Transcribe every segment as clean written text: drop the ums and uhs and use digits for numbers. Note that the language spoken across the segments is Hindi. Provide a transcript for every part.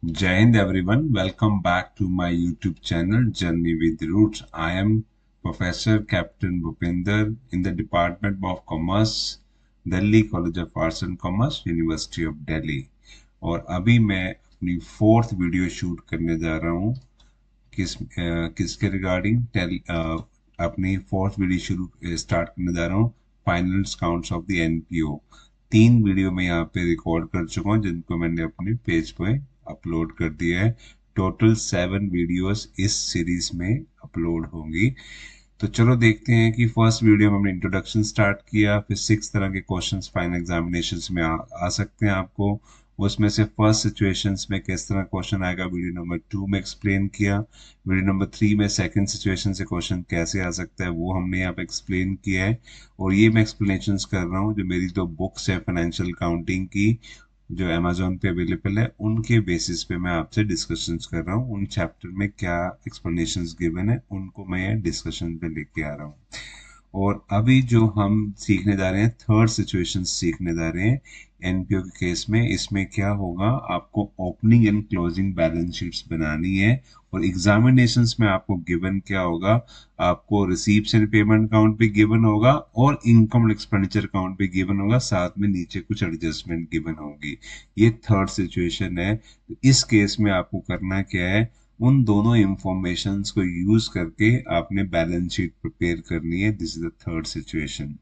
Jai Hind everyone, welcome back to my YouTube channel Journey with Roots. I am Professor Captain Bhupinder in the Department of Commerce, Delhi College of Arts and Commerce, University of Delhi. और अभी मैं अपनी फोर्थ वीडियो शूट करने जा रहा हूँ किसके रिगार्डिंग अपनी फोर्थ वीडियो शुरू स्टार्ट करने जा रहा हूँ final counts of the NPO. तीन वीडियो मैं यहाँ पे रिकॉर्ड कर चुका हूँ जिनको मैंने अपने पेज पे अपलोड कर दिया है। टोटल 7 वीडियोस इस सीरीज में अपलोड होंगी। तो चलो देखते हैं कि फर्स्ट वीडियो में हमने इंट्रोडक्शन स्टार्ट किया, फिर 6 तरह के क्वेश्चंस फाइनल एग्जामिनेशंस में आ सकते हैं आपको। उसमें से फर्स्ट सिचुएशंस में किस तरह क्वेश्चन आएगा वीडियो नंबर 2 में एक्सप्लेन किया। वीडियो नंबर 3 में सेकंड सिचुएशन से क्वेश्चन कैसे आ सकता है वो हमने यहाँ पे एक्सप्लेन किया है। और ये मैं एक्सप्लेनेशंस कर रहा हूँ जो मेरी दो बुक्स है फाइनेंशियल अकाउंटिंग की जो अमेजोन पे अवेलेबल है उनके बेसिस पे मैं आपसे डिस्कशंस कर रहा हूँ। उन चैप्टर में क्या एक्सप्लेनेशंस गिवन है उनको मैं डिस्कशन पे लेके आ रहा हूँ। और अभी जो हम सीखने जा रहे हैं थर्ड सिचुएशन सीखने जा रहे हैं एनपीओ के केस में। इसमें क्या होगा, आपको opening and closing balance sheets बनानी है और एग्जामिनेशंस में आपको गिवन क्या होगा, आपको रिसीप्ट्स एंड पेमेंट अकाउंट भी गिवन होगा और इनकम और एक्सपेंडिचर अकाउंट भी गिवन होगा, साथ में नीचे कुछ एडजस्टमेंट गिवन होगी। ये थर्ड सिचुएशन है। तो इस केस में आपको करना क्या है, उन दोनों इंफॉर्मेशंस को यूज करके आपने बैलेंस शीट प्रिपेयर करनी है। This is the third situation.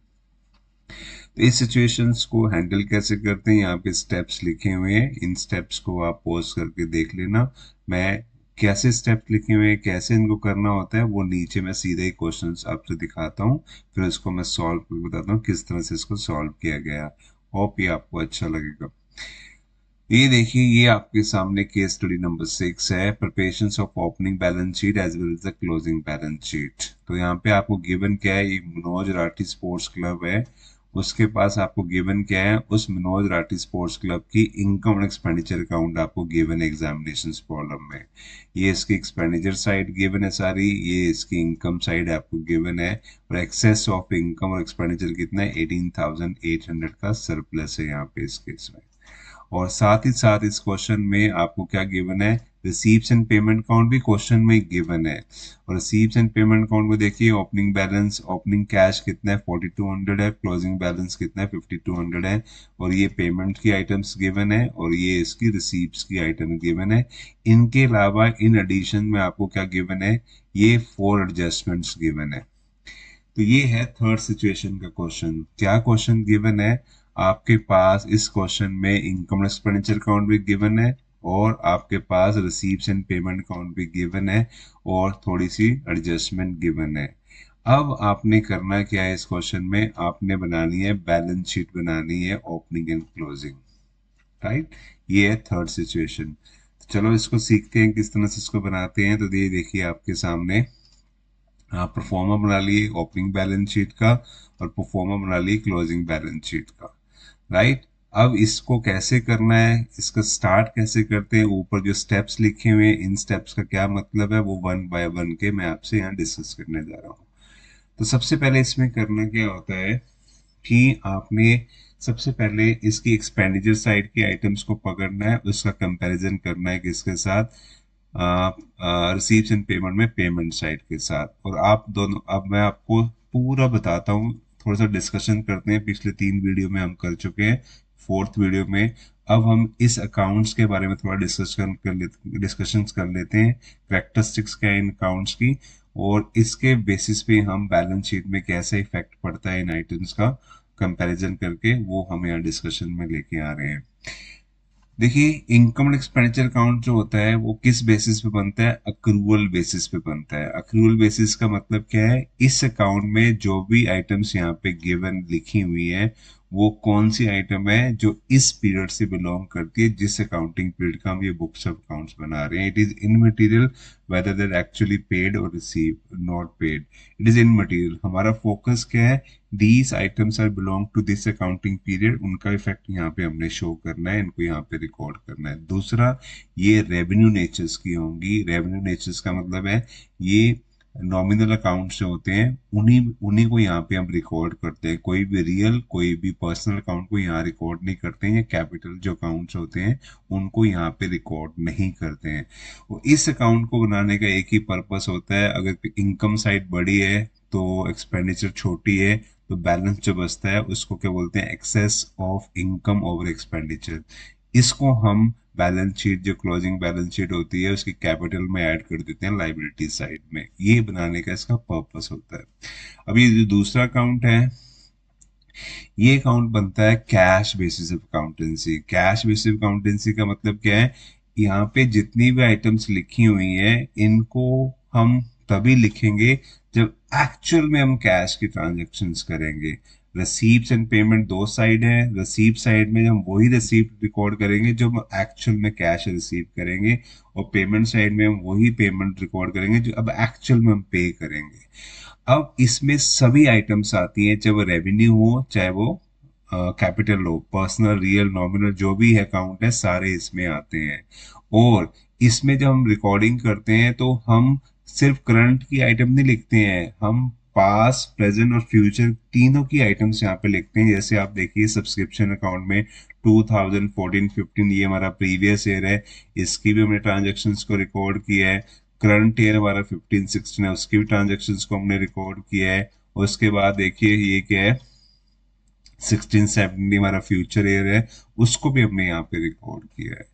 तो इस सिचुएशंस को हैंडल कैसे करते हैं, यहाँ पे स्टेप्स लिखे हुए हैं, इन स्टेप्स को आप पॉज करके देख लेना। मैं कैसे स्टेप्स लिखे हुए हैं, कैसे इनको करना होता है वो नीचे मैं सीधे ही क्वेश्चंस आपसे दिखाता हूँ, फिर इसको मैं सॉल्व करके बताता हूँ किस तरह से इसको सॉल्व किया गया। होप ये आपको अच्छा लगेगा। ये देखिए, ये आपके सामने केस स्टडी नंबर 6 है, preparation of opening balance sheet as well as the closing balance sheet. तो यहाँ पे आपको गिवन क्या है, एक मनोज राठी स्पोर्ट्स क्लब है, उसके पास आपको गिवन क्या है, उस मनोज राठी स्पोर्ट्स क्लब की इनकम और एक्सपेंडिचर अकाउंट आपको गिवन है एग्जामिनेशन प्रॉब्लम में। ये इसकी एक्सपेंडिचर साइड गिवन है सारी, ये इसकी इनकम साइड आपको गिवन है और एक्सेस ऑफ इनकम और एक्सपेंडिचर कितना है 18,800 का सरप्लस है यहाँ पे इस केस में। और साथ ही साथ इस क्वेश्चन में आपको क्या गिवन है, रिसीप्स एंड पेमेंट अकाउंट भी क्वेश्चन में गिवन है। और रिसीप्स एंड पेमेंट अकाउंट में देखिए, ओपनिंग बैलेंस, ओपनिंग कैश कितना है 4200 है, क्लोजिंग बैलेंस कितना है 5200 है, और ये पेमेंट की आइटम्स गिवन है और ये इसकी रिसीप्स की आइटम गिवन है। इनके अलावा इन एडिशन में आपको क्या गिवन है, ये 4 एडजस्टमेंट्स गिवन है। तो ये है थर्ड सिचुएशन का क्वेश्चन। क्या क्वेश्चन गिवन है, आपके पास इस क्वेश्चन में इनकम एक्सपेंडिचर अकाउंट भी गिवन है और आपके पास रिसीप्स एंड पेमेंट अकाउंट भी गिवन है और थोड़ी सी एडजस्टमेंट गिवन है। अब आपने करना क्या है, इस क्वेश्चन में आपने बनानी है बैलेंस शीट, बनानी है ओपनिंग एंड क्लोजिंग, राइट। ये है थर्ड सिचुएशन। चलो इसको सीखते हैं किस तरह से इसको बनाते हैं। तो ये देखिए आपके सामने परफॉर्मा बना लिए ओपनिंग बैलेंस शीट का और परफॉर्मा बना लिए क्लोजिंग बैलेंस शीट का, राइट। अब इसको कैसे करना है, इसका स्टार्ट कैसे करते हैं, ऊपर जो स्टेप्स लिखे हुए हैं इन स्टेप्स का क्या मतलब है वो वन बाय वन के मैं आपसे यहाँ डिस्कस करने जा रहा हूँ। तो सबसे पहले इसमें करना क्या होता है कि आपने सबसे पहले इसकी एक्सपेंडिचर साइड की आइटम्स को पकड़ना है, उसका कंपैरिजन करना है किसके साथ, रिसीप्स एंड पेमेंट में पेमेंट साइड के साथ। और आप दोनों, अब मैं आपको पूरा बताता हूँ, थोड़ा सा डिस्कशन करते हैं, पिछले 3 वीडियो में हम कर चुके हैं, फोर्थ वीडियो में अब हम इस अकाउंट्स के बारे में थोड़ा डिस्कशन कर लेते हैं, करेक्टरिस्टिक्स क्या है इन अकाउंट्स की, और इसके बेसिस पे हम बैलेंस शीट में कैसे इफेक्ट पड़ता है इन आइटम्स का कंपैरिजन करके वो हम यहाँ डिस्कशन में लेके आ रहे हैं। देखिए, इनकम एंड एक्सपेंडिचर अकाउंट जो होता है वो किस बेसिस पे बनता है, अक्रूवल बेसिस पे बनता है। अक्रूवल बेसिस का मतलब क्या है, इस अकाउंट में जो भी आइटम्स यहाँ पे गिवन लिखी हुई है वो कौन सी आइटम है जो इस पीरियड से बिलोंग करती है, जिस अकाउंटिंग पीरियड का हम ये बुक्स ऑफ अकाउंट्स बना रहे हैं। It is immaterial whether that actually paid और receive not paid, it is immaterial. हमारा फोकस क्या है, these items are belong to this accounting period, उनका इफेक्ट यहाँ पे हमने शो करना है, इनको यहाँ पे रिकॉर्ड करना है। दूसरा, ये रेवेन्यू नेचर्स की होंगी। रेवेन्यू नेचर्स का मतलब है ये नॉमिनल अकाउंट्स जो होते हैं उन्हीं उन्हीं को यहाँ पे हम रिकॉर्ड करते हैं। कोई भी रियल कोई भी पर्सनल अकाउंट को यहाँ रिकॉर्ड नहीं करते हैं, या कैपिटल जो अकाउंट्स होते हैं उनको यहाँ पे रिकॉर्ड नहीं करते हैं। तो इस अकाउंट को बनाने का एक ही पर्पस होता है, अगर इनकम साइड बड़ी है तो एक्सपेंडिचर छोटी है, तो बैलेंस जो बचता है उसको क्या बोलते हैं, excess of income over expenditure. इसको हम बैलेंस शीट, जो क्लोजिंग बैलेंस शीट होती है उसकी कैपिटल में ऐड कर देते हैं लाइबिलिटी साइड में। ये बनाने का इसका पर्पस होता है। अब ये जो दूसरा अकाउंट है, ये अकाउंट बनता है cash basis accountancy. Cash basis accountancy का मतलब क्या है, यहाँ पे जितनी भी आइटम्स लिखी हुई हैं इनको हम तभी लिखेंगे जब एक्चुअल में हम कैश की ट्रांजेक्शन्स करेंगे। रिसीप्ट एंड पेमेंट दो साइड है। रिसीप्ट साइड में हम वही रिसीप्ट रिकॉर्ड करेंगे जो हम एक्चुअल में कैश रिसीव करेंगे, और पेमेंट साइड में हम वही पेमेंट रिकॉर्ड करेंगे जो अब एक्चुअल में हम पे करेंगे। अब इसमें सभी आइटम्स आती हैं, चाहे वो रेवेन्यू हो चाहे वो कैपिटल हो, पर्सनल रियल नॉमिनल जो भी अकाउंट है सारे इसमें आते हैं। और इसमें जब हम रिकॉर्डिंग करते हैं तो हम सिर्फ करंट की आइटम नहीं लिखते हैं, हम पास प्रेजेंट और फ्यूचर तीनों की आइटम्स यहाँ पे लिखते हैं। जैसे आप देखिए सब्सक्रिप्शन अकाउंट में 2014-15 ये हमारा प्रीवियस ईयर है, इसकी भी हमने ट्रांजेक्शन्स को रिकॉर्ड किया है। करंट ईयर हमारा 15-16 है, उसकी भी ट्रांजेक्शन्स को हमने रिकॉर्ड किया है। और उसके बाद देखिए ये क्या है, 16-17 हमारा फ्यूचर ईयर है, उसको भी हमने यहाँ पे रिकॉर्ड किया है।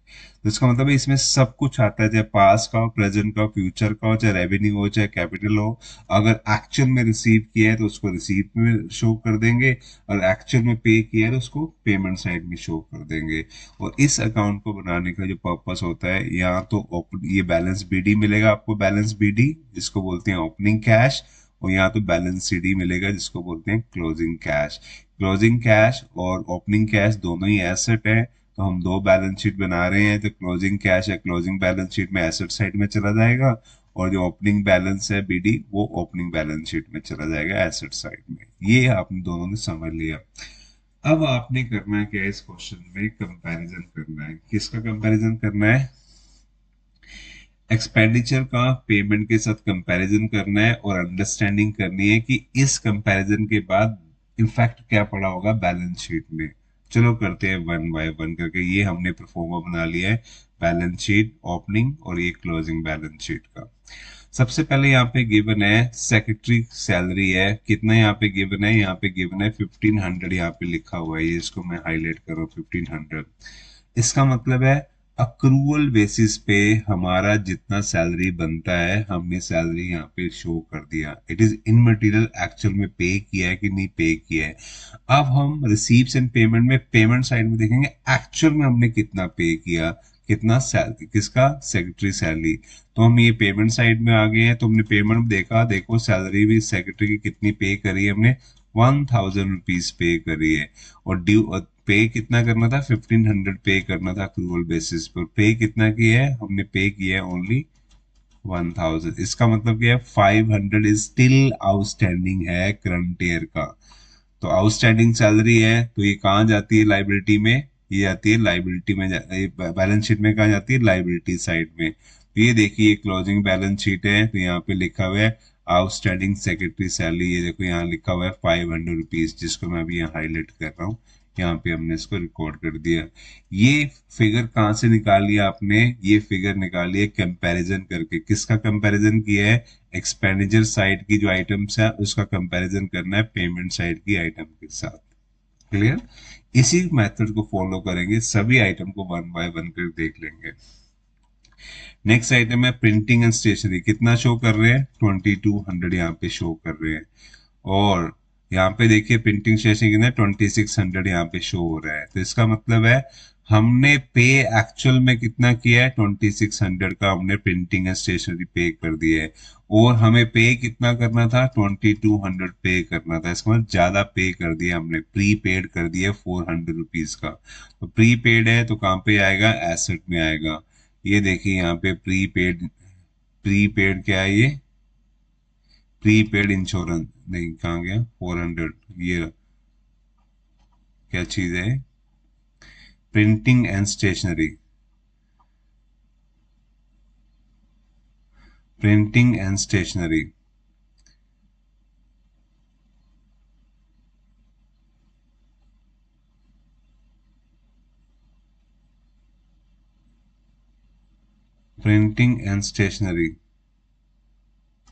तो इसका मतलब है इसमें सब कुछ आता है, चाहे पास का हो, प्रेजेंट का हो, फ्यूचर का हो, चाहे रेवेन्यू हो, चाहे कैपिटल हो। अगर एक्चुअल में रिसीव किया है तो उसको रिसीव में शो कर देंगे, और एक्चुअल में पे किया है तो उसको पेमेंट साइड में शो कर देंगे। और इस अकाउंट को बनाने का जो पर्पस होता है, यहाँ तो ये बैलेंस बीडी मिलेगा आपको, बैलेंस बीडी जिसको बोलते हैं ओपनिंग कैश, और यहाँ तो बैलेंस सीडी मिलेगा जिसको बोलते हैं क्लोजिंग कैश। क्लोजिंग कैश और ओपनिंग कैश दोनों ही एसेट है, तो हम दो बैलेंस शीट बना रहे हैं, तो क्लोजिंग कैश है क्लोजिंग बैलेंस शीट में एसेट साइड में चला जाएगा, और जो ओपनिंग बैलेंस है बीडी वो ओपनिंग बैलेंस शीट में चला जाएगा एसेट साइड में। ये आपने दोनों ने समझ लिया। अब आपने करना है क्या, इस क्वेश्चन में कंपैरिजन करना है। किसका कंपैरिजन करना है, एक्सपेंडिचर का पेमेंट के साथ कंपैरिजन करना है, और अंडरस्टैंडिंग करनी है कि इस कंपैरिजन के बाद इम्पैक्ट क्या पड़ा होगा बैलेंस शीट में। चलो करते हैं वन बाय वन करके। ये हमने प्रोफोर्मा बना लिया है, बैलेंस शीट ओपनिंग और ये क्लोजिंग बैलेंस शीट का। सबसे पहले यहाँ पे गिवन है सेक्रेटरी सैलरी है, कितना यहाँ पे गिवन है, यहाँ पे गिवन है 1500, यहाँ पे लिखा हुआ है, ये इसको मैं हाईलाइट कर रहा हूँ 1500। इसका मतलब है अक्रूवल बेसिस पे हमारा जितना सैलरी बनता है हमने सैलरी यहाँ पे शो कर दिया। It is in material actual में पे किया है कि नहीं पे किया है। अब हम रिसीव्स एंड पेमेंट में पेमेंट साइड में देखेंगे एक्चुअल में हमने कितना पे किया, कितना सैलरी, किसका, सेक्रेटरी सैलरी। तो हम ये पेमेंट साइड में आ गए हैं, तो हमने पेमेंट देखा, देखो सैलरी भी सेक्रेटरी की कितनी पे करी है हमने, 1000 रुपीज पे करी है। और ड्यू पे कितना करना था, 1500 पे करना था अक्रूवल बेसिस पर। पे कितना किया है हमने, पे किया है ओनली 1000। इसका मतलब क्या है, 500 इज स्टिल आउटस्टैंडिंग है करंट ईयर का। तो आउटस्टैंडिंग सैलरी है तो ये कहाँ जाती है, लाइबिलिटी में। ये जाती है लाइबिलिटी में, बैलेंस शीट में कहाँ जाती है, लाइबिलिटी साइड में। तो ये देखिए क्लोजिंग बैलेंस शीट है, तो यहाँ पे लिखा हुआ है आउटस्टैंडिंग सेक्रेटरी सैलरी। ये देखो यहाँ लिखा हुआ है 500 रुपीज, जिसको मैं अभी यहाँ हाईलाइट कर रहा हूँ। यहाँ पे हमने इसको रिकॉर्ड कर दिया। ये फिगर कहाँ से निकाल लिया आपने, ये फिगर निकाली है कंपैरिजन करके। किसका कंपैरिजन किया है, एक्सपेंडिचर साइड की जो आइटम्स है उसका कंपैरिजन करना है पेमेंट साइड की आइटम के साथ। क्लियर। इसी मेथड को फॉलो करेंगे, सभी आइटम को वन बाय वन कर देख लेंगे। नेक्स्ट आइटम है प्रिंटिंग एंड स्टेशनरी। कितना शो कर रहे हैं, 2200 यहाँ पे शो कर रहे हैं। और यहाँ पे देखिए प्रिंटिंग स्टेशनरी कितना, 2600 यहाँ पे शो हो रहा है। तो इसका मतलब है हमने पे एक्चुअल में कितना किया है, 2600 का हमने प्रिंटिंग एंड स्टेशनरी पे कर दिया है। और हमें पे कितना करना था, 2200 पे करना था। इसका मतलब ज्यादा पे कर दिया हमने, प्री पेड कर दिया 400 रुपीज का। तो प्री पेड है तो कहाँ पे आएगा, एसेट में आएगा। ये देखिए यहाँ पे प्री पेड, प्री पेड क्या है ये, प्री पेड इंश्योरेंस नहीं, कहाँ गया 400, ये क्या चीज है, printing and stationery, printing and stationery. Printing and stationery,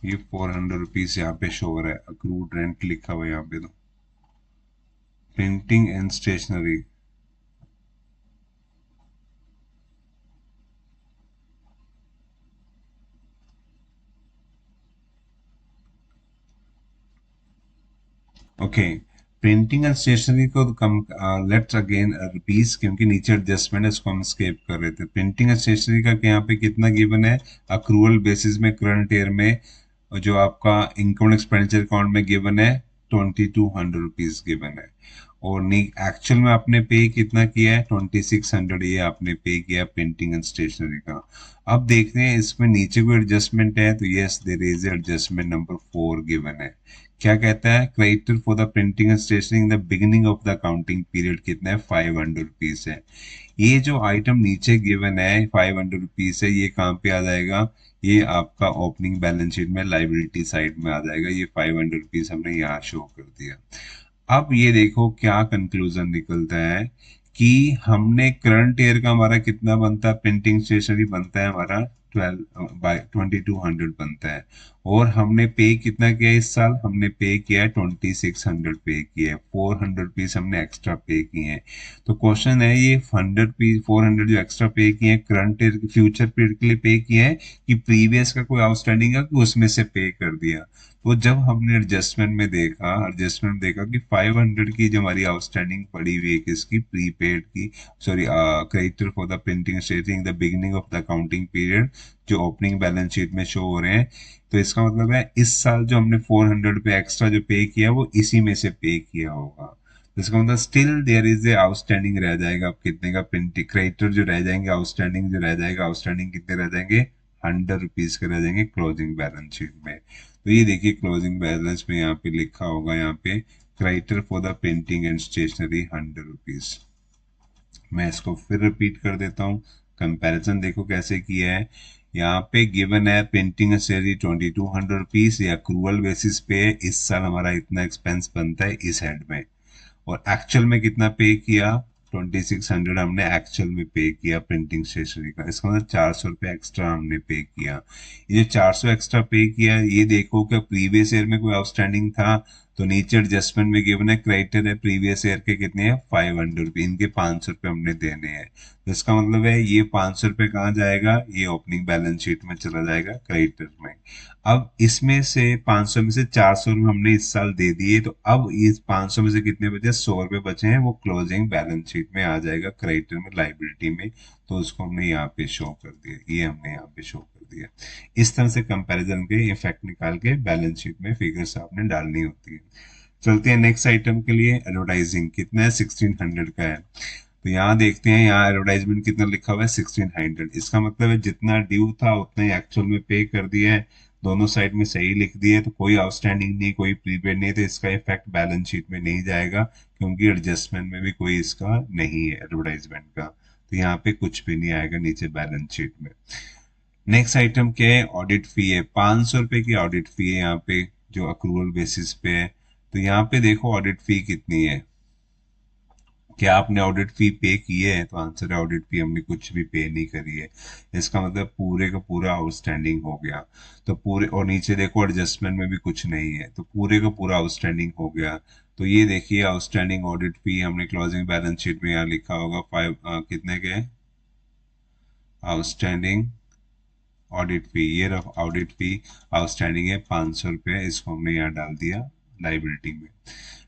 ये 400 रुपीज यहाँ पे शो हो रहा है, अक्रूड रेंट लिखा हुआ है यहाँ पे। तो printing and stationery, okay. Printing and stationery को कम, लेट्स अगेन रिपीट, क्योंकि नीचे एडजस्टमेंट है, इसको हम स्केप कर रहे थे। प्रिंटिंग एंड स्टेशनरी का यहाँ पे कितना गिवन है, अक्रूवल बेसिस में करंट ईयर में जो आपका इनकम एक्सपेंडिचर अकाउंट में गिवन है 2200 रुपीज गिवन है, और एक्चुअल में आपने पे कितना किया है 2600, ये आपने पे किया प्रिंटिंग एंड स्टेशनरी का। अब देखते हैं इसमें नीचे कोई एडजस्टमेंट है, तो yes there is adjustment number 4 given है। क्या कहता है, creditor for the printing and stationery in the beginning of the accounting period कितना है 500 रुपीज है। ये जो आइटम नीचे गिवन है 500 रुपीज है, ये कहाँ पे आ जाएगा, ये आपका ओपनिंग बैलेंस शीट में लाइबिलिटी साइड में आ जाएगा। ये 500 रुपीज हमने यहाँ शो कर दिया। अब ये देखो क्या कंक्लूजन निकलता है कि हमने करंट ईयर का हमारा कितना बनता है, प्रिंटिंग स्टेशनरी बनता है हमारा 2200 बनता है, और हमने पे कितना किया इस साल, हमने पे किया है 2600 पे किया है, 400 रुपीज हमने एक्स्ट्रा पे किए हैं। तो क्वेश्चन है ये 400 जो एक्स्ट्रा पे किए हैं करंट ईयर फ्यूचर पीरियड के लिए पे किए हैं, कि प्रीवियस का कोई आउटस्टैंडिंग है कि उसमें से पे कर दिया। तो जब हमने एडजस्टमेंट देखा कि 500 की जो हमारी आउटस्टैंडिंग पड़ी हुई है किसकी, प्रीपेड की, sorry creditor for the printing stationery the beginning of the accounting period, जो ओपनिंग बैलेंस शीट में शो हो रहे हैं। तो इसका मतलब है इस साल जो हमने 400 पे एक्स्ट्रा जो पे किया वो इसी में से पे किया होगा। तो इसका मतलब still there is a outstanding रह जाएगा। अब कितने का प्रिंटिंग क्रेडिटर जो रह जाएंगे, आउटस्टैंडिंग जो रह जाएगा, आउटस्टैंडिंग कितने रह जाएंगे, 100 रुपीज के रह जाएंगे क्लोजिंग बैलेंस शीट में। तो ये देखिए क्लोजिंग बैलेंस में यहाँ पे लिखा होगा, यहाँ पे creditor for the printing and stationery 100 rupees. मैं इसको फिर रिपीट कर देता हूँ, कंपैरिजन देखो कैसे किया है। यहाँ पे गिवन है प्रिंटिंग स्टेशनरी 2200 रुपीज, या अक्रूवल बेसिस पे इस साल हमारा इतना एक्सपेंस बनता है इस हेड में, और एक्चुअल में कितना पे किया 2600 हमने एक्चुअल में पे किया प्रिंटिंग स्टेशनरी का। इसका मतलब 400 रुपये एक्स्ट्रा हमने पे किया। ये जो 400 एक्स्ट्रा पे किया, ये देखो कि प्रीवियस ईयर में कोई आउटस्टैंडिंग था, तो नीचे एडजस्टमेंट में गिवन है क्रेडिटर है प्रीवियस ईयर के कितने हैं 500 रुपये, इनके 500 रुपये हमने देने हैं। तो इसका मतलब है ये 500 रुपये कहाँ जाएगा, ये ओपनिंग बैलेंस शीट में चला जाएगा क्रेडिटर में। अब इसमें से 500 में से 400 रुपये हमने इस साल दे दिए, तो अब इस 500 में से कितने बचे, 100 रुपये बचे हैं, वो क्लोजिंग बैलेंस शीट में आ जाएगा क्रेडिटर में लाइबिलिटी में। तो उसको हमने यहाँ पे शो कर दिया, ये हमने यहाँ पे शो कर दिया। इस तरह से कंपैरिजन के इफेक्ट निकाल के बैलेंस शीट में फिगर्स आपने डालनी होती है। चलते हैं नेक्स्ट आइटम के लिए, एडवर्टाइजिंग कितना है 1600 का है। तो यहाँ देखते हैं, यहाँ एडवर्टाइजमेंट कितना लिखा हुआ है 1600। इसका मतलब है जितना ड्यू था उतना ही एक्चुअल में पे कर दिया है, दोनों साइड में सही लिख दिए, तो कोई आउटस्टैंडिंग नहीं, कोई प्रीपेड नहीं, तो इसका इफेक्ट बैलेंस शीट में नहीं जाएगा, क्योंकि एडजस्टमेंट में भी कोई इसका नहीं है एडवर्टाइजमेंट का, तो यहाँ पे कुछ भी नहीं आएगा नीचे बैलेंस शीट में। नेक्स्ट आइटम क्या है, ऑडिट फी है, 500 रुपए की ऑडिट फी है यहाँ पे, जो अक्रूवल बेसिस पे है। तो यहाँ पे देखो ऑडिट फी कितनी है, क्या आपने ऑडिट फी पे की है, तो आंसर है ऑडिट फी हमने कुछ भी पे नहीं करी है। इसका मतलब पूरे का पूरा आउटस्टैंडिंग हो गया। तो पूरे, और नीचे देखो एडजस्टमेंट में भी कुछ नहीं है, तो पूरे का पूरा आउटस्टैंडिंग हो गया। तो ये देखिए आउटस्टैंडिंग ऑडिट फी हमने क्लोजिंग बैलेंस शीट में यहाँ लिखा होगा 5 कितने के आउटस्टैंडिंग ऑडिट फी, ये ऑडिट फी आउटस्टैंडिंग है 500 रुपये, इसको हमने यहाँ डाल दिया लाइबिलिटी में।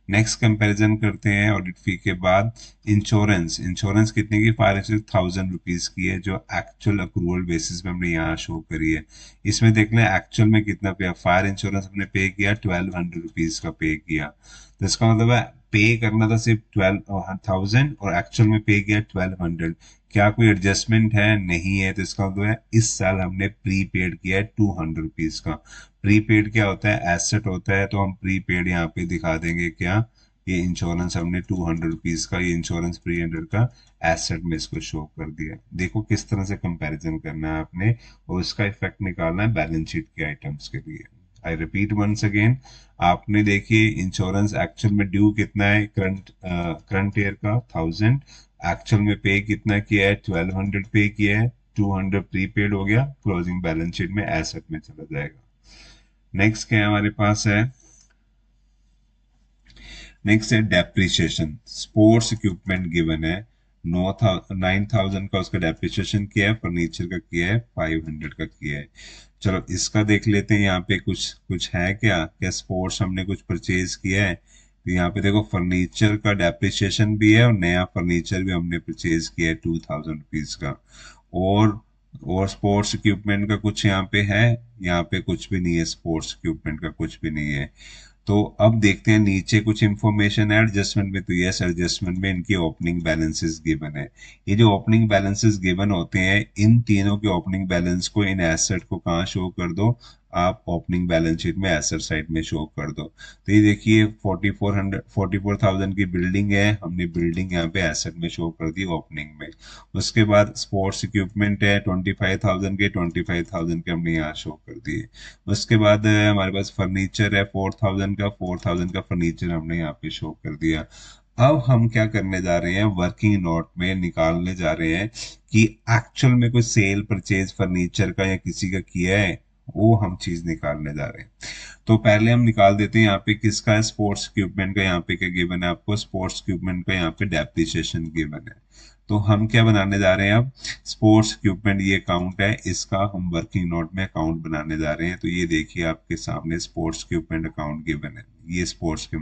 नेक्स्ट कंपैरिजन करते हैं ऑडिट फी के बाद। इंश्योरेंस, इंश्योरेंस कितने की, 5,000 रुपीज की है, जो एक्चुअल अक्रूवल बेसिस पे हमने यहाँ शो करी है। इसमें देख लें एक्चुअल में कितना पे, फायर इंश्योरेंस हमने पे किया 1200 रुपीज का पे किया। तो इसका मतलब है पे करना था सिर्फ 12,000 और एक्चुअल में पे किया 1200। क्या कोई एडजस्टमेंट है, नहीं है, तो इसका मतलब है इस साल हमने प्री पेड किया है 200 रुपीज का। प्रीपेड क्या होता है, एसेट होता है, तो हम प्रीपेड यहाँ पे दिखा देंगे क्या, ये इंश्योरेंस हमने 200 रुपीज का, ये इंश्योरेंस 300 का एसेट में इसको शो कर दिया। देखो किस तरह से कंपैरिजन करना है आपने, और उसका इफेक्ट निकालना है बैलेंस शीट के आइटम्स के लिए। आई रिपीट वंस अगेन, आपने देखिए इंश्योरेंस एक्चुअल में ड्यू कितना है करंट ईयर का 1000, एक्चुअल में पे कितना किया है 1200 पे किया है, 200 प्रीपेड हो गया, क्लोजिंग बैलेंस शीट में एसेट में चला जाएगा। नेक्स्ट क्या हमारे पास है, नेक्स्ट है डेप्रिसिएशन। स्पोर्ट्स इक्विपमेंट गिवन है, 9,000 का उसका डेप्रिसिएशन किया है, फर्नीचर का किया है 500 का किया है। चलो इसका देख लेते हैं, यहाँ पे कुछ कुछ है क्या, क्या स्पोर्ट्स हमने कुछ परचेज किया है। तो यहाँ पे देखो फर्नीचर का डेप्रिसिएशन भी है और नया फर्नीचर भी हमने परचेज किया है 2,000 रुपीज का। और और स्पोर्ट्स इक्विपमेंट का कुछ यहाँ पे है, यहाँ पे कुछ भी नहीं है, स्पोर्ट्स इक्विपमेंट का कुछ भी नहीं है। तो अब देखते हैं नीचे कुछ इंफॉर्मेशन है एडजस्टमेंट में। तो यस, एडजस्टमेंट में इनकी ओपनिंग बैलेंसेस गिवन है। ये जो ओपनिंग बैलेंसेस गिवन होते हैं, इन तीनों के ओपनिंग बैलेंस को, इन एसेट को कहाँ शो कर दो आप, ओपनिंग बैलेंस शीट में एसेट साइड में शो कर दो। तो ये देखिए 44,000 की बिल्डिंग है, हमने बिल्डिंग यहाँ पे एसेट में शो कर दी ओपनिंग में। उसके बाद स्पोर्ट्स इक्विपमेंट है 25,000 के हमने यहाँ शो कर दिए। उसके बाद हमारे पास फर्नीचर है 4,000 का, 4,000 का फर्नीचर हमने यहाँ पे शो कर दिया। अब हम क्या करने जा रहे हैं, वर्किंग नोट में निकालने जा रहे हैं कि एक्चुअल में कोई सेल परचेज फर्नीचर का या किसी का किया है, वो हम चीज निकालने जा रहे हैं। तो पहले हम निकाल देते हैं यहाँ पे किसका है, स्पोर्ट्स इक्विपमेंट का। यहाँ पे क्या गिवन है आपको, स्पोर्ट्स इक्विपमेंट का यहाँ पे डेप्रिसिएशन गिवन है। तो हम क्या बनाने जा रहे हैं अब, स्पोर्ट्स इक्विपमेंट ये अकाउंट है, इसका हम वर्किंग नोट में अकाउंट बनाने जा रहे हैं। तो ये देखिए आपके सामने स्पोर्ट्स इक्विपमेंट अकाउंट गिवन है, ये स्पोर्ट्स के,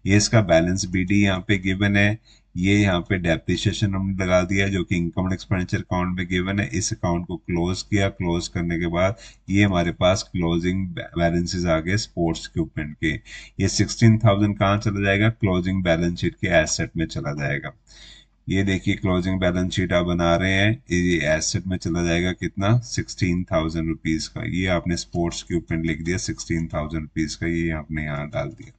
ये इसका बैलेंस बीडी यहाँ पे गिवन है। ये यहाँ पे डेप्रिसिएशन हमने लगा दिया जो कि इनकम एंड एक्सपेंडिचर अकाउंट में गिवन है। इस अकाउंट को क्लोज किया, क्लोज करने के बाद ये हमारे पास क्लोजिंग बैलेंसेस आ गए स्पोर्ट्स इक्विपमेंट के। ये 16,000 कहाँ चला जाएगा, क्लोजिंग बैलेंस शीट के एसेट में चला जाएगा। ये देखिए क्लोजिंग बैलेंस शीट आप बना रहे हैं, ये एसेट में चला जाएगा कितना, 16,000 रुपीज का। ये आपने स्पोर्ट्स इक्विपमेंट लिख दिया 16,000 रुपीज का, ये आपने यहाँ डाल दिया।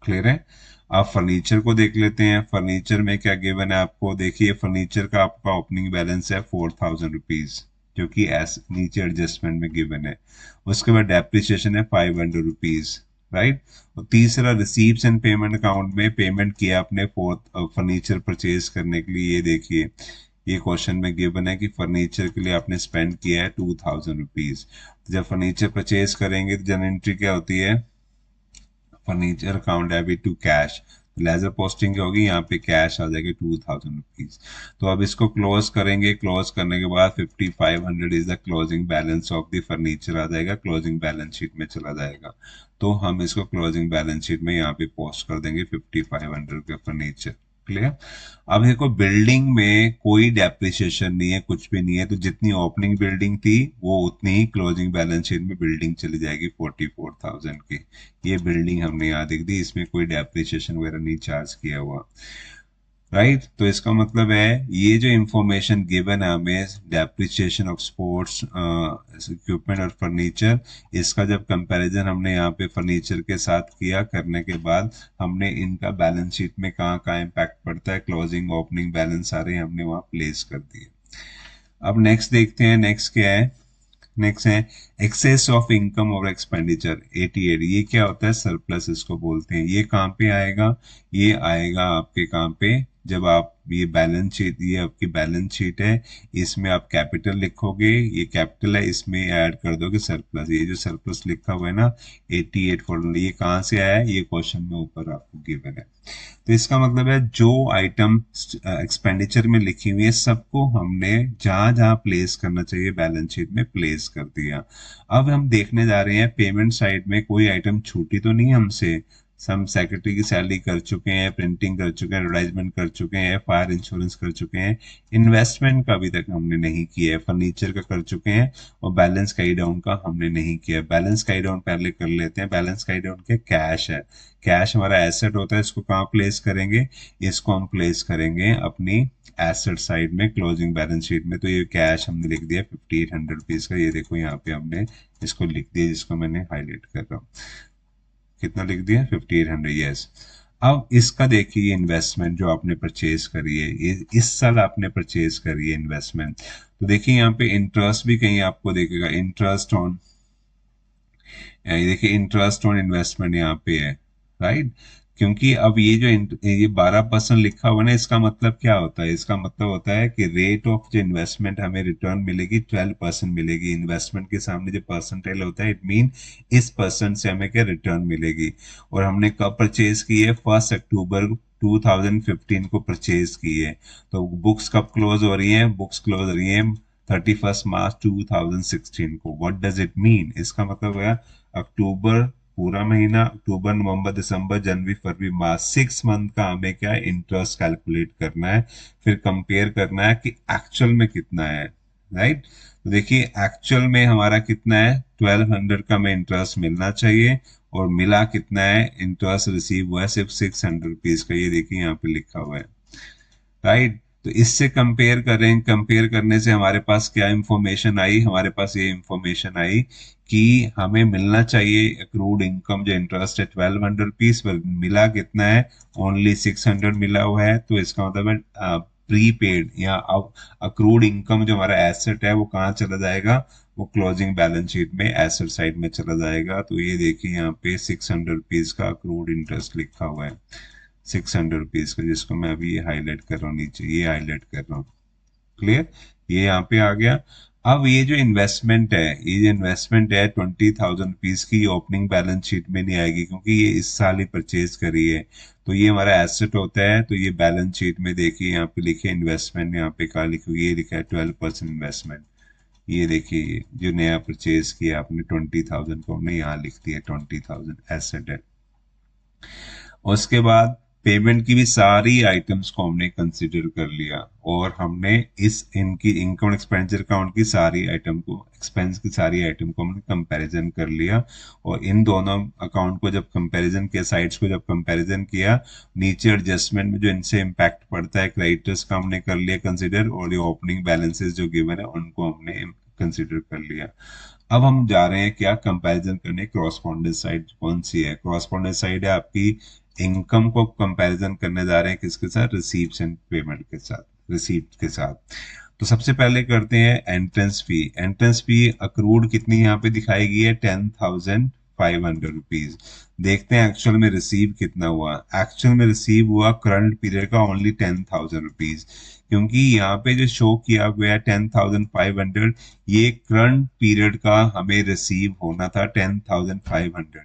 क्लियर है। आप फर्नीचर को देख लेते हैं, फर्नीचर में क्या गिवन है आपको, देखिए फर्नीचर का आपका ओपनिंग बैलेंस है 4,000 रुपीज, जो कि नीचे एडजस्टमेंट में गिवन है। उसके बाद डेप्रिसिएशन है 500 रुपीज, राइट। और तीसरा रिसीव्स एंड पेमेंट अकाउंट में पेमेंट किया आपने फोर्थ फर्नीचर परचेज करने के लिए। ये देखिए ये क्वेश्चन में गिवन है कि फर्नीचर के लिए आपने स्पेंड किया है 2,000 रुपीज। जब फर्नीचर परचेज करेंगे तो जनरल एंट्री क्या होती है, furniture account debit to cash, ledger posting क्या होगी, यहाँ पे कैश आ जाएगी 2,000 रुपीज। तो अब इसको क्लोज करेंगे, क्लोज करने के बाद 5,500 is the closing balance of the furniture आ जाएगा, क्लोजिंग बैलेंस शीट में चला जाएगा। तो हम इसको क्लोजिंग बैलेंस शीट में यहाँ पे पोस्ट कर देंगे 5,500 का फर्नीचर। क्लियर। अब देखो बिल्डिंग में कोई डेप्रिसिएशन नहीं है, कुछ भी नहीं है, तो जितनी ओपनिंग बिल्डिंग थी वो उतनी ही क्लोजिंग बैलेंस शीट में बिल्डिंग चली जाएगी 44,000 की। ये बिल्डिंग हमने यहाँ लिख दी, इसमें कोई डेप्रिसिएशन वगैरह नहीं चार्ज किया हुआ, राइट। तो इसका मतलब है ये जो इंफॉर्मेशन गिवन है हमें, डेप्रिसिएशन ऑफ स्पोर्ट्स इक्विपमेंट और फर्नीचर, इसका जब कंपैरिजन हमने यहाँ पे फर्नीचर के साथ किया, करने के बाद हमने इनका बैलेंस शीट में कहाँ कहाँ इम्पैक्ट पड़ता है, क्लोजिंग ओपनिंग बैलेंस सारे हमने वहाँ प्लेस कर दिए। अब नेक्स्ट देखते हैं, नेक्स्ट क्या है, नेक्स्ट है एक्सेस ऑफ इनकम और एक्सपेंडिचर 88। ये क्या होता है, सरप्लस इसको बोलते हैं। ये कहाँ पे आएगा, ये आएगा आपके कहाँ पे, जब आप ये बैलेंस शीट, ये आपकी बैलेंस शीट है, इसमें आप कैपिटल लिखोगे, ये कैपिटल है, इसमें ऐड कर दोगे सरप्लस। ये जो सरप्लस लिखा हुआ है ना 88 फॉर्मूला, ये कहाँ से आया है, ये क्वेश्चन में ऊपर आपको गिवन है। तो इसका मतलब है जो आइटम एक्सपेंडिचर में लिखी हुई है सबको हमने जहां जहां प्लेस करना चाहिए बैलेंस शीट में प्लेस कर दिया। अब हम देखने जा रहे हैं पेमेंट साइड में कोई आइटम छूटी तो नहीं हमसे। हम सेक्रेटरी की सैलरी कर चुके हैं, प्रिंटिंग कर चुके हैं, एडवर्टाइजमेंट कर चुके हैं, फायर इंश्योरेंस कर चुके हैं, इन्वेस्टमेंट का अभी तक हमने नहीं किया है, फर्नीचर का कर चुके हैं, और बैलेंस कैरी डाउन का हमने नहीं किया। बैलेंस कैरी डाउन पहले कर लेते हैं। बैलेंस कैरी डाउन के कैश है, कैश हमारा एसेट होता है, इसको कहाँ प्लेस करेंगे, इसको हम प्लेस करेंगे अपनी एसेट साइड में क्लोजिंग बैलेंस शीट में। तो ये कैश हमने लिख दिया 5,800 रुपीज का, ये देखो यहाँ पे हमने इसको लिख दिया, जिसको मैंने हाईलाइट कर रहा हूँ। कितना लिख दिया, 5,800, यस। अब इसका देखिए इन्वेस्टमेंट जो आपने परचेज करी है, ये इस साल आपने परचेज करी है इन्वेस्टमेंट। तो देखिए यहाँ पे इंटरेस्ट भी कहीं आपको देखेगा, इंटरेस्ट ऑन, देखिए इंटरेस्ट ऑन इन्वेस्टमेंट यहाँ पे है, राइट। क्योंकि अब ये 12% लिखा हुआ ना, इसका मतलब क्या होता है? इसका मतलब होता है कि रेट ऑफ जो इन्वेस्टमेंट हमें रिटर्न मिलेगी 12% मिलेगी। इन्वेस्टमेंट के सामने जो परसेंटाइल होता है, इट मीन इस परसेंट से हमें क्या रिटर्न मिलेगी। और हमने कब परचेज की है? 1 अक्टूबर 2015 को परचेज की है। तो बुक्स कब क्लोज हो रही हैं? बुक्स क्लोज हो रही हैं 31 मार्च 2016 को। What does it mean? इसका मतलब है अक्टूबर पूरा महीना, अक्टूबर नवंबर दिसंबर जनवरी फरवरी मार्च, 6 मंथ का हमें क्या है? इंटरेस्ट कैलकुलेट करना है। फिर कंपेयर करना है कि एक्चुअल में कितना है, राइट। तो देखिए एक्चुअल में हमारा कितना है? 1200 का हमें इंटरेस्ट मिलना चाहिए, और मिला कितना है? इंटरेस्ट रिसीव हुआ है सिर्फ 600 रुपीज का। ये देखिए यहाँ पे लिखा हुआ है, राइट। तो इससे कंपेयर करें, कंपेयर करने से हमारे पास क्या इंफॉर्मेशन आई? हमारे पास ये इंफॉर्मेशन आई कि हमें मिलना चाहिए अक्रूड इनकम जो इंटरेस्ट है 1200 रुपीज, पर मिला कितना है? ओनली 600 मिला हुआ है। तो इसका मतलब है प्रीपेड या अक्रूड इनकम जो हमारा एसेट है वो कहाँ चला जाएगा? वो क्लोजिंग बैलेंस शीट में एसेट साइड में चला जाएगा। तो ये देखिए यहाँ पे 600 रुपीज का अक्रूड इंटरेस्ट लिखा हुआ है, 600 रुपीज का, जिसको मैं अभी ये हाईलाइट कर रहा हूँ, नीचे ये हाईलाइट कर रहा हूँ। क्लियर? ये यहाँ पे आ गया। अब ये जो इन्वेस्टमेंट है, ये जो इन्वेस्टमेंट है 20,000 रुपीज की, ओपनिंग बैलेंस शीट में नहीं आएगी क्योंकि ये इस साल ही परचेज करी है। तो ये हमारा एसेट होता है। तो ये बैलेंस शीट में देखिए यहाँ पे लिखे इन्वेस्टमेंट, यहाँ पे कहा लिखा, ये लिखा है 12% इन्वेस्टमेंट। ये देखिए ये जो नया परचेज किया आपने 20,000 को, हमने यहाँ लिख दिया 20,000 एसेट है। और उसके बाद पेमेंट की भी सारी आइटम्स को हमने कंसिडर कर लिया, और हमने इस इनकी इनकम एक्सपेंडिचर अकाउंट की सारी आइटम को, एक्सपेंस की सारी आइटम को हमने कंपैरिजन कर लिया। और इन दोनों अकाउंट को जब कंपैरिजन किया, साइड्स को जब कंपैरिजन किया, नीचे एडजस्टमेंट में जो इनसे इम्पैक्ट पड़ता है क्रेडिटर्स का हमने कर लिया कंसिडर, और ये ओपनिंग बैलेंसेस जो गिवन है उनको हमने कंसिडर कर लिया। अब हम जा रहे हैं क्या? कंपैरिजन करने। क्रॉसपॉन्डेंस साइड कौन सी है? क्रॉसपॉन्डेंस साइड है आपकी इनकम को कंपैरिजन करने जा रहे हैं किसके साथ? रिसीप्ट एंड पेमेंट के साथ, रिसीप्ट के साथ। तो सबसे पहले करते हैं entrance fee. Entrance fee accrued कितनी यहाँ पे दिखाई गई है? 10,500 रुपीज। देखते हैं एक्चुअल में रिसीव कितना हुआ। एक्चुअल में रिसीव हुआ करंट पीरियड का ओनली 10,000 रुपीज, क्योंकि यहाँ पे जो शो किया गया है 10,500, ये करंट पीरियड का हमें रिसीव होना था 10,500।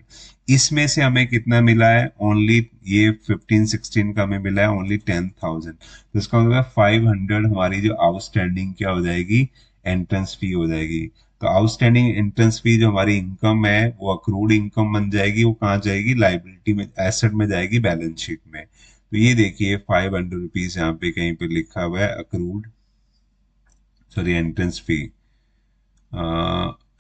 इसमें से हमें कितना मिला है? ओनली ये 15-16 का हमें मिला है ओनली 10,000। तो इसका मतलब 500 हमारी जो आउटस्टैंडिंग क्या हो जाएगी? एंट्रेंस फी हो जाएगी। तो आउटस्टैंडिंग एंट्रेंस फी जो हमारी इनकम है वो अक्रूड इनकम बन जाएगी। वो कहाँ जाएगी? लाइबिलिटी में, एसेट में जाएगी, बैलेंस शीट में। तो ये देखिए 500 रुपीज यहाँ पे कहीं पे लिखा हुआ है accrued, sorry entrance fee,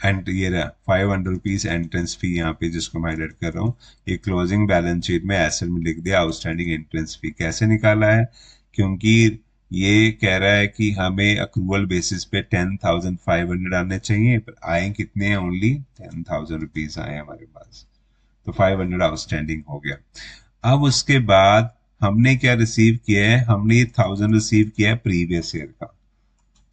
and ये रहा 500 रुपीज एंट्रेंस फी यहाँ पे जिसको मैं हाईलाइट कर रहा हूँ। ये क्लोजिंग बैलेंस शीट में एसेट में लिख दिया आउटस्टैंडिंग एंट्रेंस फी। कैसे निकाला है? क्योंकि ये कह रहा है कि हमें अक्रूवल बेसिस पे 10,500 आने चाहिए, पर आए कितने हैं? ओनली 10,000 रुपीज आए हमारे पास। तो 500 आउटस्टैंडिंग हो गया। अब उसके बाद हमने क्या रिसीव किया है? हमने ये 1,000 रिसीव किया है प्रीवियस ईयर का,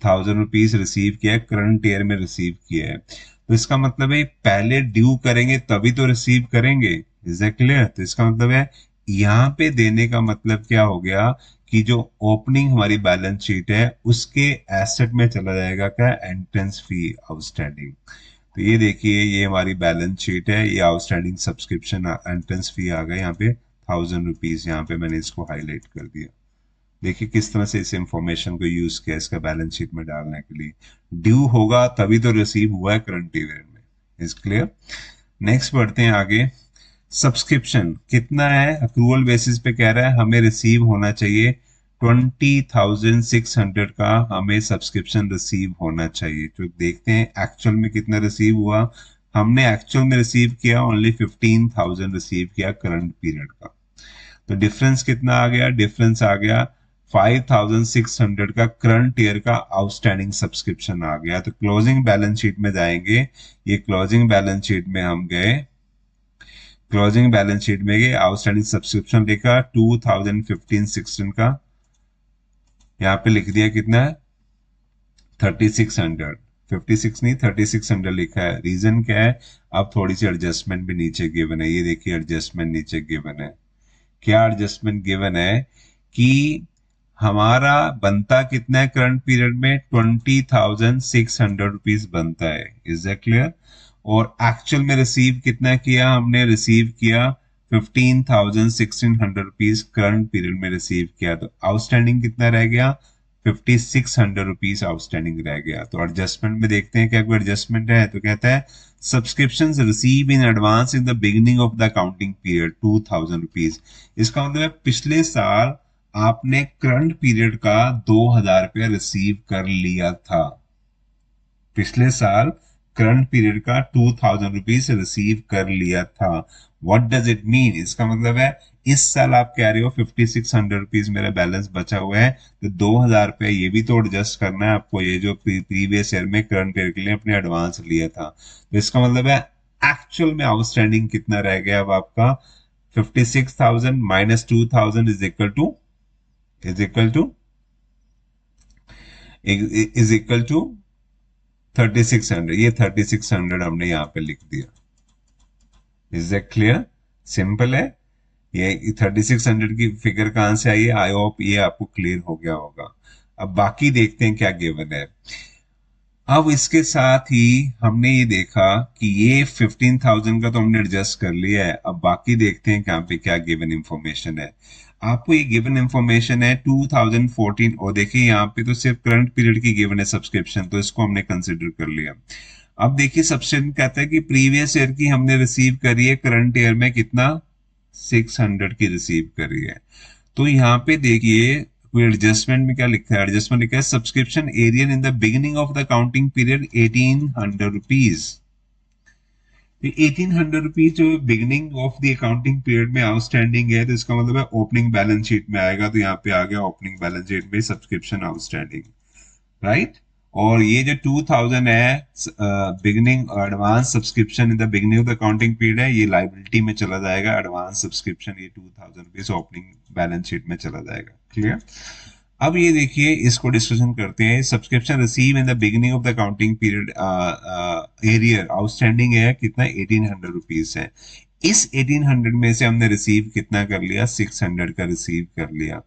1,000 रुपीज रिसीव किया है, करंट ईयर में रिसीव किया है। तो इसका मतलब है पहले ड्यू करेंगे तभी तो रिसीव करेंगे। Is that clear? तो इसका मतलब है यहाँ पे देने का मतलब क्या हो गया कि जो ओपनिंग हमारी बैलेंस शीट है उसके एसेट में चला जाएगा क्या? Entrance fee outstanding. तो ये देखिए ये हमारी बैलेंस शीट है, ये आउटस्टैंडिंग सब्सक्रिप्शन एंट्रेंस फी आ गया यहाँ पे 1,000 रुपीज। यहाँ पे मैंने इसको हाईलाइट कर दिया। देखिए किस तरह से इस इंफॉर्मेशन को यूज किया इसका बैलेंस शीट में डालने के लिए। ड्यू होगा तभी तो रिसीव हुआ है करंट ईयर में। Is clear? नेक्स्ट बढ़ते हैं आगे। सब्सक्रिप्शन कितना है? अक्रूवल बेसिस पे कह रहा है हमें रिसीव होना चाहिए 20,600 का, हमें सब्सक्रिप्शन रिसीव होना चाहिए। तो देखते हैं एक्चुअल में कितना रिसीव हुआ। हमने एक्चुअल में रिसीव किया ओनली 15,000 रिसीव किया करंट पीरियड का। तो डिफरेंस कितना आ गया? डिफरेंस आ गया 5,600 का करंट ईयर का आउटस्टैंडिंग सब्सक्रिप्शन आ गया। तो क्लोजिंग बैलेंस शीट में जाएंगे। ये क्लोजिंग बैलेंस शीट में हम गए, क्लोजिंग बैलेंस शीट में गए, आउटस्टैंडिंग सब्सक्रिप्शन लिखा 2015-16 का, यहाँ पे लिख दिया कितना है? 3,600। 56 नहीं 3,600 लिखा है। रीजन क्या है? अब थोड़ी सी एडजस्टमेंट भी नीचे गिवन है। ये देखिए एडजस्टमेंट नीचे गिवन है। क्या एडजस्टमेंट गिवन है कि हमारा बनता कितना है करंट पीरियड में, 20,600 रुपीज बनता है, इज दैट क्लियर? और एक्चुअल में रिसीव कितना किया हमने, रिसीव किया 15,1600 रुपीज करंट पीरियड में रिसीव किया, तो आउटस्टैंडिंग कितना रह गया, 5,600 रुपीज आउटस्टैंडिंग रह गया। तो एडजस्टमेंट में देखते हैं क्या कोई एडजस्टमेंट है, तो कहता है subscription receive in advance in the beginning of the accounting period 2,000 rupees. इसका मतलब है पिछले साल आपने करंट पीरियड का 2,000 रुपया रिसीव कर लिया था, पिछले साल करंट पीरियड का 2,000 रुपीज रिसीव कर लिया था। व्हाट डज इट मीन, इसका मतलब है इस साल आप कह रहे हो 5,600 रुपीज मेरा बैलेंस बचा हुआ है, तो 2,000 रुपया ये भी तो एडजस्ट करना है आपको, ये जो प्रीवियस ईयर में करंट पीरियड के लिए अपने एडवांस लिया था। तो इसका मतलब है एक्चुअल में आउटस्टैंडिंग कितना रह गया अब आपका, 56,000 माइनस 2,000 इज इक्वल टू 3,600। ये 3,600 हमने यहाँ पे लिख दिया। Is that clear? सिंपल है। ये 3,600 की फिगर कहां से आई है, आई होप ये आपको क्लियर हो गया होगा। अब बाकी देखते हैं क्या गिवन है। अब इसके साथ ही हमने ये देखा कि ये 15,000 का तो हमने एडजस्ट कर लिया है। अब बाकी देखते हैं यहाँ पे क्या गिवन इंफॉर्मेशन है। आपको ये गिवन इंफॉर्मेशन है 2014, और देखिए यहाँ पे तो सिर्फ करंट पीरियड की गिवन है सब्सक्रिप्शन, तो इसको हमने कंसिडर कर लिया। अब देखिए सब्सक्रिप्शन कहता है कि प्रीवियस ईयर की हमने रिसीव करी है, करंट ईयर में कितना 600 की रिसीव करी है। तो यहाँ पे देखिए कोई एडजस्टमेंट में क्या लिखा है, एडजस्टमेंट लिखा है subscription arrear in the beginning of the counting period 1,800 rupees. तो 1,800 रुपीज जो beginning of the accounting period में आउटस्टैंडिंग है, तो इसका मतलब है ओपनिंग बैलेंस शीट में आएगा। तो यहाँ पे आ गया ओपनिंग बैलेंस शीट में सब्सक्रिप्शन आउटस्टैंडिंग, राइट। और ये जो 2,000 है beginning advance subscription in the beginning of the accounting period है, ये लाइबिलिटी में चला जाएगा। एडवांस सब्सक्रिप्शन ये 2,000 रुपीज ओपनिंग बैलेंस शीट में चला जाएगा। क्लियर? अब ये देखिए इसको डिस्कशन करते हैं। Subscription receive in the beginning of the accounting period arrear outstanding है कितना, 1,800 रुपीज है। इस 1,800 में से हमने रिसीव कितना कर लिया, 600 का रिसीव कर लिया।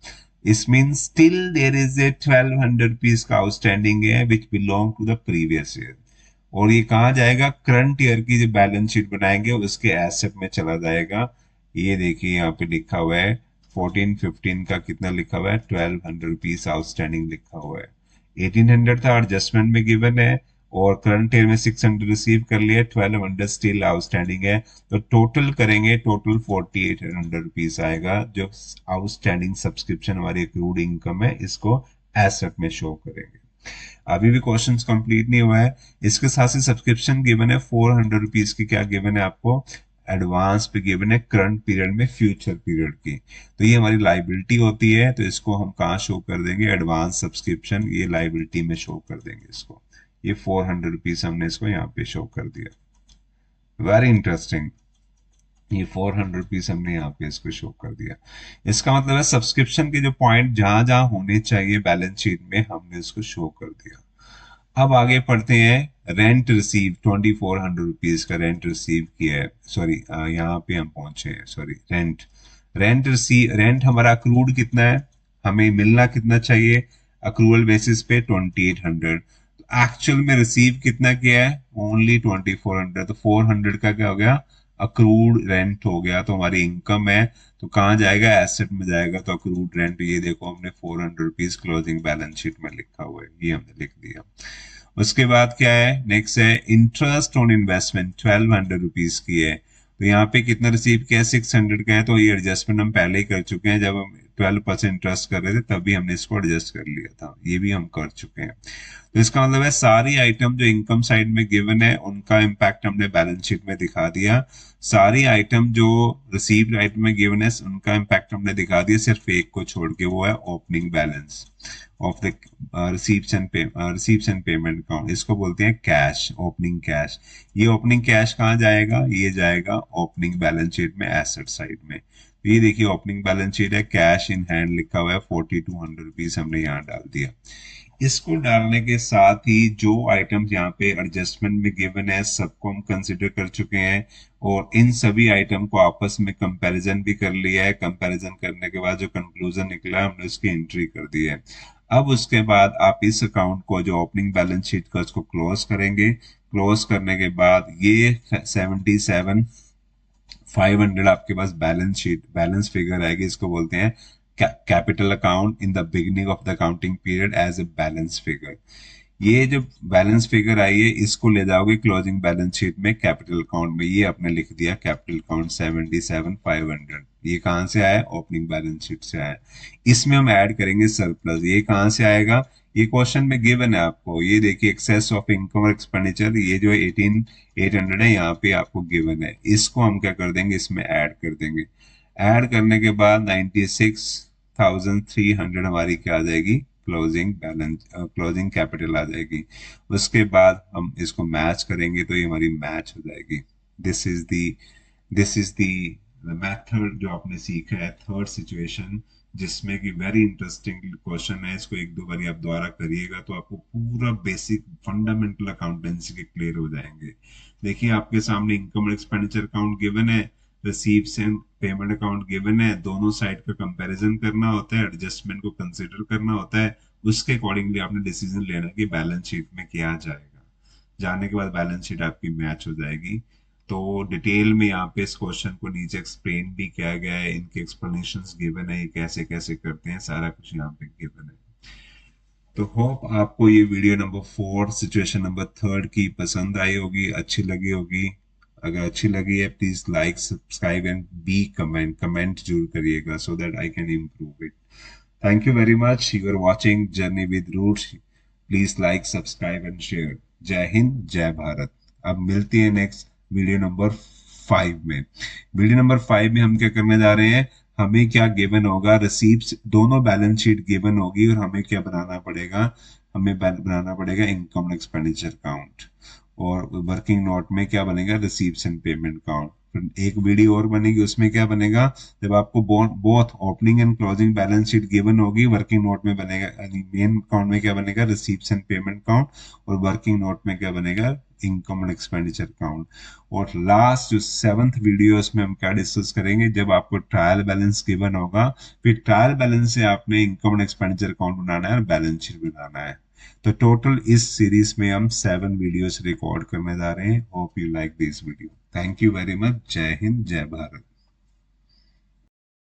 इस mean still there is a 1,200 rupees का आउटस्टैंडिंग है which belong to the previous year. और ये कहा जाएगा, करंट ईयर की जो बैलेंस शीट बनाएंगे उसके एसेट में चला जाएगा। ये देखिए यहाँ पे लिखा हुआ है 14-15 का कितना लिखा हुआ है, 1,200 रुपीज आउटस्टैंडिंग लिखा हुआ है। 1,800 था एडजस्टमेंट में गिवन है, और करंट ईयर में 600 रिसीव कर लिया, 1,200 स्टिल आउटस्टैंडिंग है। तो टोटल करेंगे, टोटल 4,800 रुपीज आएगा, जो आउटस्टैंडिंग सब्सक्रिप्शन हमारी अक्रूड इनकम है, इसको एसेट में शो करेंगे। अभी भी क्वेश्चंस कंप्लीट नहीं हुआ है। इसके साथ ही सब्सक्रिप्शन गिवन है 400 रुपीज की, क्या गिवन है आपको, एडवांस पे गिवन है करंट पीरियड में फ्यूचर पीरियड की। तो ये हमारी लाइबिलिटी होती है, तो इसको हम कहाँ शो कर देंगे, एडवांस सब्सक्रिप्शन, ये लाइबिलिटी में शो कर देंगे इसको। ये 400 रुपीज हमने इसको यहाँ पे शो कर दिया। वेरी इंटरेस्टिंग, ये 400 रुपीज हमने यहाँ पे इसको शो कर दिया। इसका मतलब है सब्सक्रिप्शन के जो पॉइंट जहां जहां होने चाहिए बैलेंस शीट में, हमने इसको शो कर दिया। अब आगे पढ़ते हैं। रेंट रिसीव 2,400 रुपीज का रेंट रिसीव किया है, सॉरी यहाँ पे हम पहुंचे हैं, सॉरी रेंट रिसीव, रेंट हमारा अक्रूड कितना है, हमें मिलना कितना चाहिए अक्रूवल बेसिस पे 2,800। एक्चुअल में रिसीव कितना किया है, ओनली 2,400। तो 400 का क्या हो गया, अक्रूड रेंट हो गया। तो हमारी इनकम है, तो कहाँ जाएगा, एसेट में जाएगा। तो अक्रूड रेंट ये देखो हमने 400 रुपीज क्लोजिंग बैलेंस शीट में लिखा हुआ है, ये हमने लिख दिया। उसके बाद क्या है, नेक्स्ट है इंटरेस्ट ऑन इन्वेस्टमेंट 1,200 रुपीज की है। तो यहाँ पे कितना रिसीव किया, 600 का है। तो ये एडजस्टमेंट हम पहले ही कर चुके हैं, जब हम 12% इंटरेस्ट कर रहे थे तभी हमने इसको एडजस्ट कर लिया था, ये भी हम कर चुके हैं। तो इसका मतलब है सारी आइटम जो इनकम साइड में गिवन है उनका इम्पैक्ट हमने बैलेंस शीट में दिखा दिया। सारी आइटम जो रिसीव्ड आइटम में गिवन है उनका इम्पैक्ट हमने दिखा दिया, सिर्फ एक को छोड़ के, वो है opening balance of the receives and payment account. इसको बोलते हैं कैश, ओपनिंग कैश। ये ओपनिंग कैश कहाँ जाएगा, ये जाएगा ओपनिंग बैलेंस शीट में एसेट साइड में। तो ये देखिए ओपनिंग बैलेंस शीट है, कैश इन हैंड लिखा हुआ है 4,200 रुपीज हमने यहाँ डाल दिया। इसको डालने के साथ ही जो आइटम्स यहाँ पे एडजस्टमेंट में गिवन है सबको हम कंसिडर कर चुके हैं, और इन सभी आइटम को आपस में कंपैरिजन भी कर लिया है। कंपैरिजन करने के बाद जो कंक्लूजन निकला हमने उसकी एंट्री कर दी है। अब उसके बाद आप इस अकाउंट को जो ओपनिंग बैलेंस शीट का उसको क्लोज करेंगे। क्लोज करने के बाद ये 77,500 आपके पास बैलेंस शीट बैलेंस फिगर आएगी। इसको बोलते हैं capital account in the beginning of the accounting period as a balance figure. ये जो बैलेंस फिगर आई है इसको ले जाओगे क्लोजिंग बैलेंस शीट में कैपिटल अकाउंट में। ये आपने लिख दिया कैपिटल अकाउंट 77,500। ये कहाँ से आया? ओपनिंग बैलेंस शीट से आया। इसमें हम ऐड करेंगे सरप्लस। ये कहाँ से आएगा? ये क्वेश्चन में गिवन है आपको। ये देखिए एक्सेस ऑफ इनकम और एक्सपेंडिचर, ये जो 18,800 है यहाँ पे आपको गिवन है। इसको हम क्या कर देंगे? इसमें ऐड कर देंगे। ऐड करने के बाद 96,300 हमारी क्या आ जाएगी? क्लोजिंग बैलेंस क्लोजिंग कैपिटल आ जाएगी। उसके बाद हम इसको मैच करेंगे तो ये हमारी मैच हो जाएगी। This is the this is the method जो आपने सीखा है, थर्ड सिचुएशन, जिसमें कि वेरी इंटरेस्टिंग क्वेश्चन है। इसको एक दो बार आप दोबारा करिएगा तो आपको पूरा बेसिक फंडामेंटल अकाउंटेंसी के क्लियर हो जाएंगे। देखिए आपके सामने इनकम और एक्सपेंडिचर अकाउंट गिवन है, receives and payment account given है। दोनों साइड का कंपैरिजन करना होता है, एडजस्टमेंट को कंसीडर करना होता है। उसके अकॉर्डिंगली आपने डिसीजन लेना कि बैलेंस शीट में क्या जाएगा। जाने के बाद बैलेंस शीट आपकी मैच हो जाएगी। तो डिटेल में यहाँ पे इस क्वेश्चन को नीचे एक्सप्लेन भी किया गया है, इनके एक्सप्लेनेशंस गिवन है, ये कैसे कैसे करते हैं, सारा कुछ यहाँ पे गिवन है। तो होप आपको ये वीडियो नंबर 4 सिचुएशन नंबर 3 की पसंद आई होगी, अच्छी लगी होगी। अगर अच्छी लगी है please like subscribe and be comment जरूर करिएगा so that I can improve it. Thank you very much. You are watching journey with roots. Please like subscribe and share. जय हिंद, जय भारत। अब मिलती है नेक्स्ट वीडियो नंबर 5 में। वीडियो नंबर 5 में हम क्या करने जा रहे हैं? हमें क्या गिवन होगा? रिसीप्ट, दोनों बैलेंस शीट गिवन होगी और हमें क्या बनाना पड़ेगा? हमें बनाना पड़ेगा इनकम एक्सपेंडिचर अकाउंट, और वर्किंग नोट में क्या बनेगा? Receipt and payment account. फिर एक वीडियो और बनेगी, उसमें क्या बनेगा? जब आपको both opening and closing balance sheet given होगी, वर्किंग नोट में बनेगा, मेन अकाउंट में क्या बनेगा? रिसीप्ट एंड पेमेंट अकाउंट, और वर्किंग नोट में क्या बनेगा? Income and expenditure account. और लास्ट जो 7th वीडियो, उसमें हम क्या डिस्कस करेंगे? जब आपको ट्रायल बैलेंस गिवन होगा, फिर ट्रायल बैलेंस से आपने इनकम एंड एक्सपेंडिचर अकाउंट बनाना है और बैलेंस शीट बनाना है। तो टोटल इस सीरीज में हम 7 वीडियोस रिकॉर्ड करने जा रहे हैं। Hope you like this video. Thank you very much. जय हिंद, जय भारत।